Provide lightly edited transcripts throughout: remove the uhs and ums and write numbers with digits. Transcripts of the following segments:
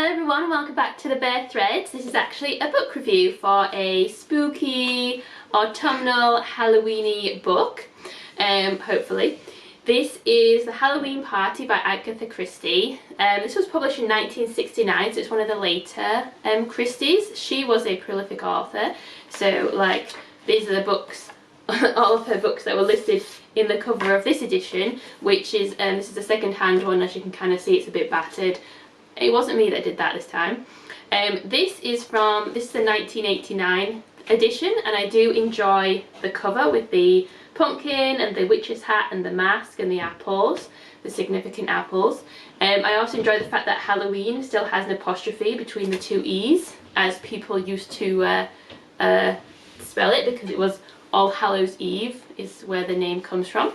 Hello everyone, welcome back to the Bear Threads. This is actually a book review for a spooky, autumnal, Halloweeny book, hopefully. This is The Halloween Party by Agatha Christie. This was published in 1969, so it's one of the later Christies. She was a prolific author, so like these are the books, all of her books that were listed in the cover of this edition, which is, this is a second-hand one. As you can kind of see, it's a bit battered. It wasn't me that did that this time. This is the 1989 edition, and I do enjoy the cover with the pumpkin and the witch's hat and the mask and the apples, the significant apples. I also enjoy the fact that Halloween still has an apostrophe between the two E's, as people used to spell it, because it was All Hallows Eve is where the name comes from.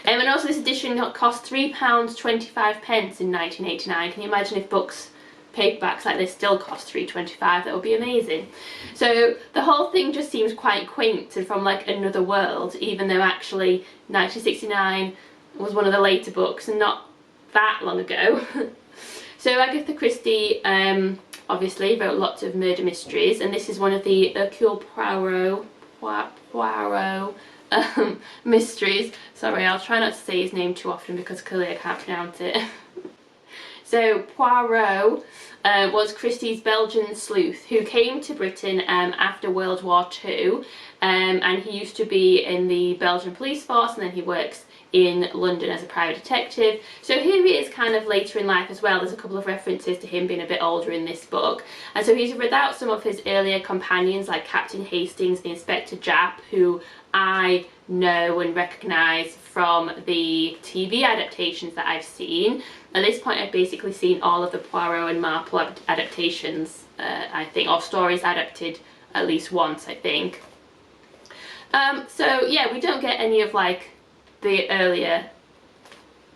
And also this edition cost £3.25 in 1989. Can you imagine if books, paperbacks like this still cost £3.25? That would be amazing. So the whole thing just seems quite quaint and from like another world, even though actually 1969 was one of the later books and not that long ago. So Agatha Christie obviously wrote lots of murder mysteries, and this is one of the Hercule Poirot mysteries. Sorry, I'll try not to say his name too often because clearly I can't pronounce it. So Poirot was Christie's Belgian sleuth who came to Britain after World War II, and he used to be in the Belgian police force, and then he works in London as a private detective. So here he is kind of later in life as well. There's a couple of references to him being a bit older in this book, and so he's without some of his earlier companions like Captain Hastings, the Inspector Japp, who I know and recognise from the TV adaptations that I've seen. At this point I've basically seen all of the Poirot and Marple adaptations, I think, or stories adapted at least once, I think. So yeah, we don't get any of like the earlier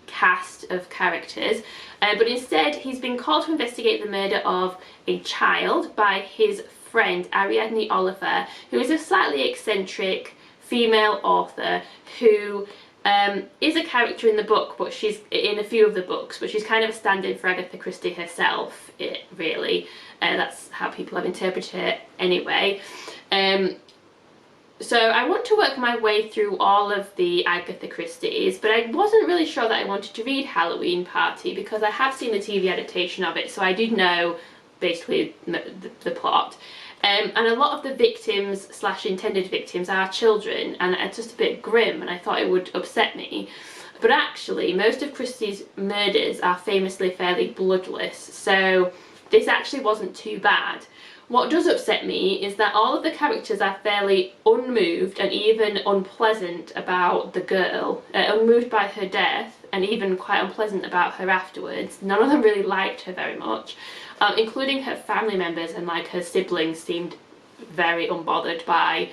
cast of characters, but instead he's been called to investigate the murder of a child by his friend Ariadne Oliver, who is a slightly eccentric female author who is a character in the book, but she's in a few of the books, but she's kind of a stand-in for Agatha Christie herself, really. That's how people have interpreted it anyway. So I want to work my way through all of the Agatha Christies, but I wasn't really sure that I wanted to read Halloween Party because I have seen the TV adaptation of it, so I did know basically the plot. And a lot of the victims / intended victims are children, and it's just a bit grim, and I thought it would upset me. But actually, most of Christie's murders are famously fairly bloodless, so this actually wasn't too bad. What does upset me is that all of the characters are fairly unmoved and even unpleasant about the girl, unmoved by her death, and even quite unpleasant about her afterwards. None of them really liked her very much, including her family members, and like her siblings seemed very unbothered by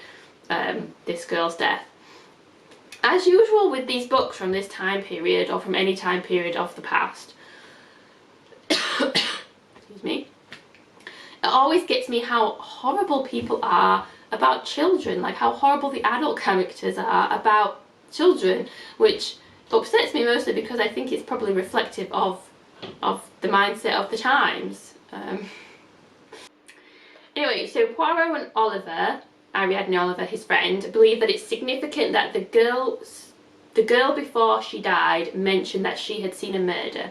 this girl's death. As usual with these books from this time period, or from any time period of the past, excuse me, it always gets me how horrible people are about children, like how horrible the adult characters are about children, which upsets me mostly because I think it's probably reflective of the mindset of the times. Anyway, so Poirot and Oliver, Ariadne Oliver, his friend, believe that it's significant that the girl before she died mentioned that she had seen a murder.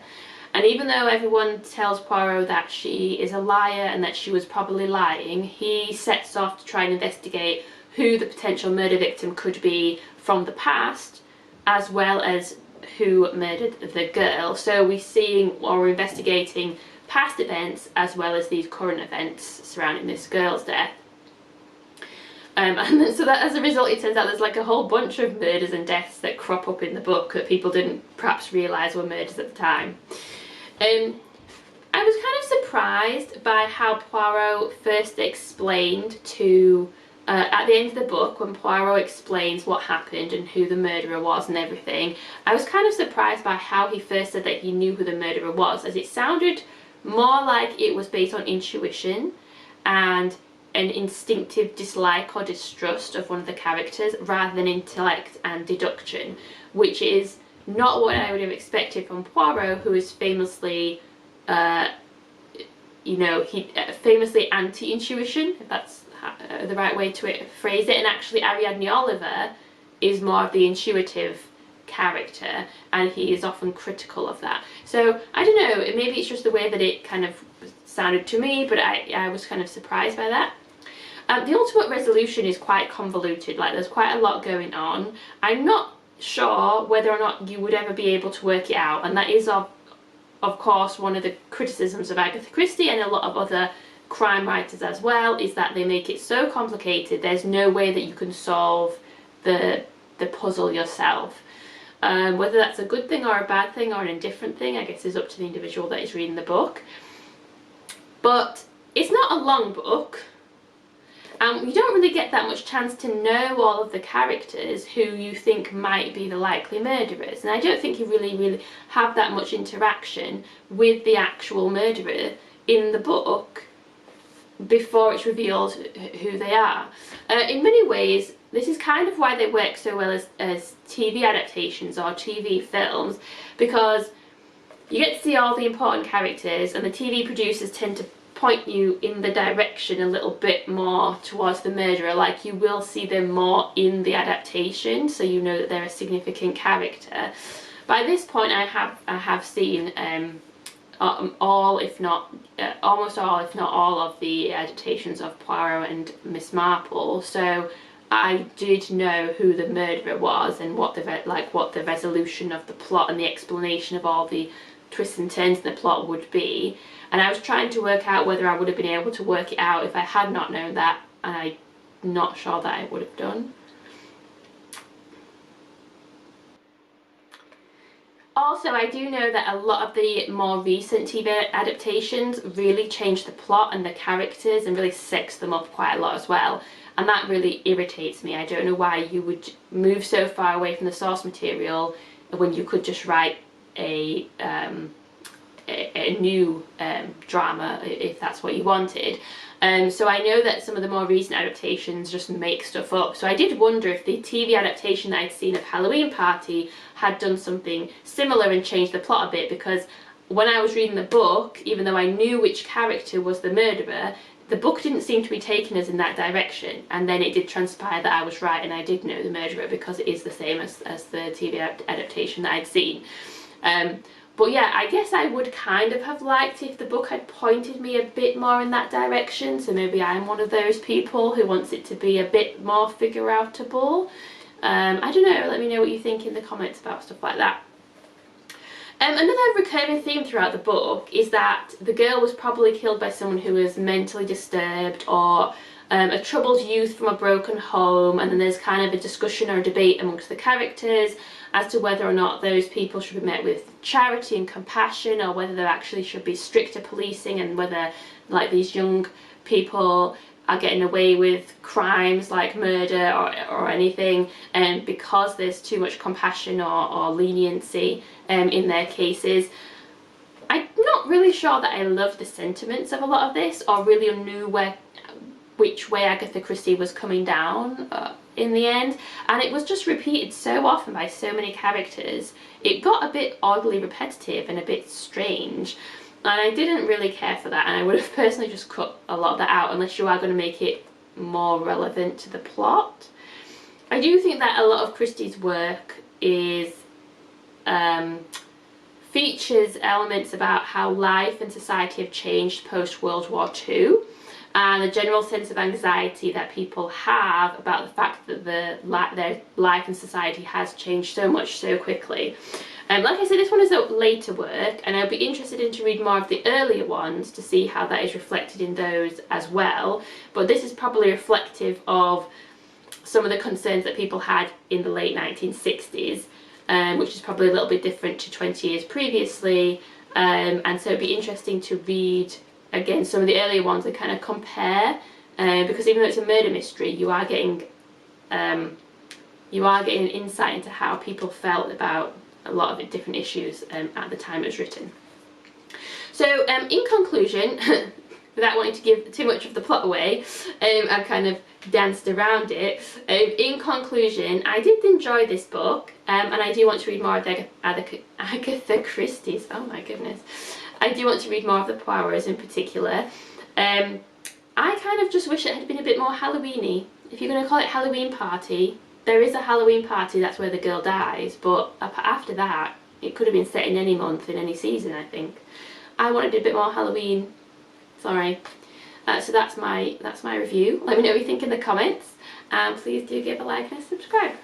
And even though everyone tells Poirot that she is a liar and that she was probably lying, he sets off to try and investigate who the potential murder victim could be from the past, as well as who murdered the girl. So we're investigating past events as well as these current events surrounding this girl's death. And so that as a result, it turns out there's like a whole bunch of murders and deaths that crop up in the book that people didn't perhaps realise were murders at the time. I was kind of surprised by how Poirot first explained to, at the end of the book, when Poirot explains what happened and who the murderer was and everything, I was kind of surprised by how he first said that he knew who the murderer was, as it sounded more like it was based on intuition and an instinctive dislike or distrust of one of the characters rather than intellect and deduction, which is not what I would have expected from Poirot, who is famously you know, he famously anti-intuition, if that's the right way to phrase it, and actually Ariadne Oliver is more of the intuitive character, and he is often critical of that. So I don't know, maybe it's just the way that it kind of sounded to me, but I was kind of surprised by that. The ultimate resolution is quite convoluted, like there's quite a lot going on. I'm not sure whether or not you would ever be able to work it out, and that is of course one of the criticisms of Agatha Christie and a lot of other crime writers as well, is that they make it so complicated there's no way that you can solve the puzzle yourself. Whether that's a good thing or a bad thing or an indifferent thing, I guess is up to the individual that is reading the book. But it's not a long book. You don't really get that much chance to know all of the characters who you think might be the likely murderers, and I don't think you really have that much interaction with the actual murderer in the book before it's revealed who they are. In many ways, this is kind of why they work so well as TV adaptations or TV films, because you get to see all the important characters, and the TV producers tend to point you in the direction a little bit more towards the murderer, like you will see them more in the adaptation, so you know that they're a significant character. By this point I have seen all, if not almost all, if not all of the adaptations of Poirot and Miss Marple, so I did know who the murderer was and what the resolution of the plot and the explanation of all the twists and turns in the plot would be. And I was trying to work out whether I would have been able to work it out if I had not known that, and I'm not sure that I would have done. Also, I do know that a lot of the more recent TV adaptations really change the plot and the characters and really sex them up quite a lot as well, and that really irritates me. I don't know why you would move so far away from the source material when you could just write a new drama if that's what you wanted. So I know that some of the more recent adaptations just make stuff up, so I did wonder if the TV adaptation that I'd seen of Halloween Party had done something similar and changed the plot a bit, because when I was reading the book, even though I knew which character was the murderer, the book didn't seem to be taking us in that direction, and then it did transpire that I was right and I did know the murderer, because it is the same as the TV adaptation that I'd seen. But yeah, I guess I would kind of have liked if the book had pointed me a bit more in that direction, so maybe I'm one of those people who wants it to be a bit more figure-outable. I don't know, let me know what you think in the comments about stuff like that. Another recurring theme throughout the book is that the girl was probably killed by someone who was mentally disturbed or a troubled youth from a broken home, and then there's kind of a discussion or a debate amongst the characters as to whether or not those people should be met with charity and compassion, or whether there actually should be stricter policing, and whether like these young people are getting away with crimes like murder or anything, and because there's too much compassion or leniency in their cases. I'm not really sure that I love the sentiments of a lot of this, or really knew which way Agatha Christie was coming down in the end, and it was just repeated so often by so many characters. It got a bit oddly repetitive and a bit strange, and I didn't really care for that, and I would have personally just cut a lot of that out unless you are going to make it more relevant to the plot. I do think that a lot of Christie's work is features elements about how life and society have changed post World War II, and the general sense of anxiety that people have about the fact that their life and society has changed so much so quickly. Like I said, this one is a later work, and I'll be interested in to read more of the earlier ones to see how that is reflected in those as well, but this is probably reflective of some of the concerns that people had in the late 1960s, which is probably a little bit different to 20 years previously, and so it'd be interesting to read again some of the earlier ones and kind of compare, because even though it's a murder mystery, you are getting an insight into how people felt about a lot of the different issues at the time it was written. So in conclusion, without wanting to give too much of the plot away, I've kind of danced around it. In conclusion, I did enjoy this book, and I do want to read more of Agatha Christie's, oh my goodness, I do want to read more of the Poirot's in particular. I kind of just wish it had been a bit more Halloween-y. If you're going to call it Halloween party, there is a Halloween party, that's where the girl dies, but after that, it could have been set in any month, in any season, I think. I wanted a bit more Halloween. Sorry. So that's my review. Let me know what you think in the comments, and please do give a like and a subscribe.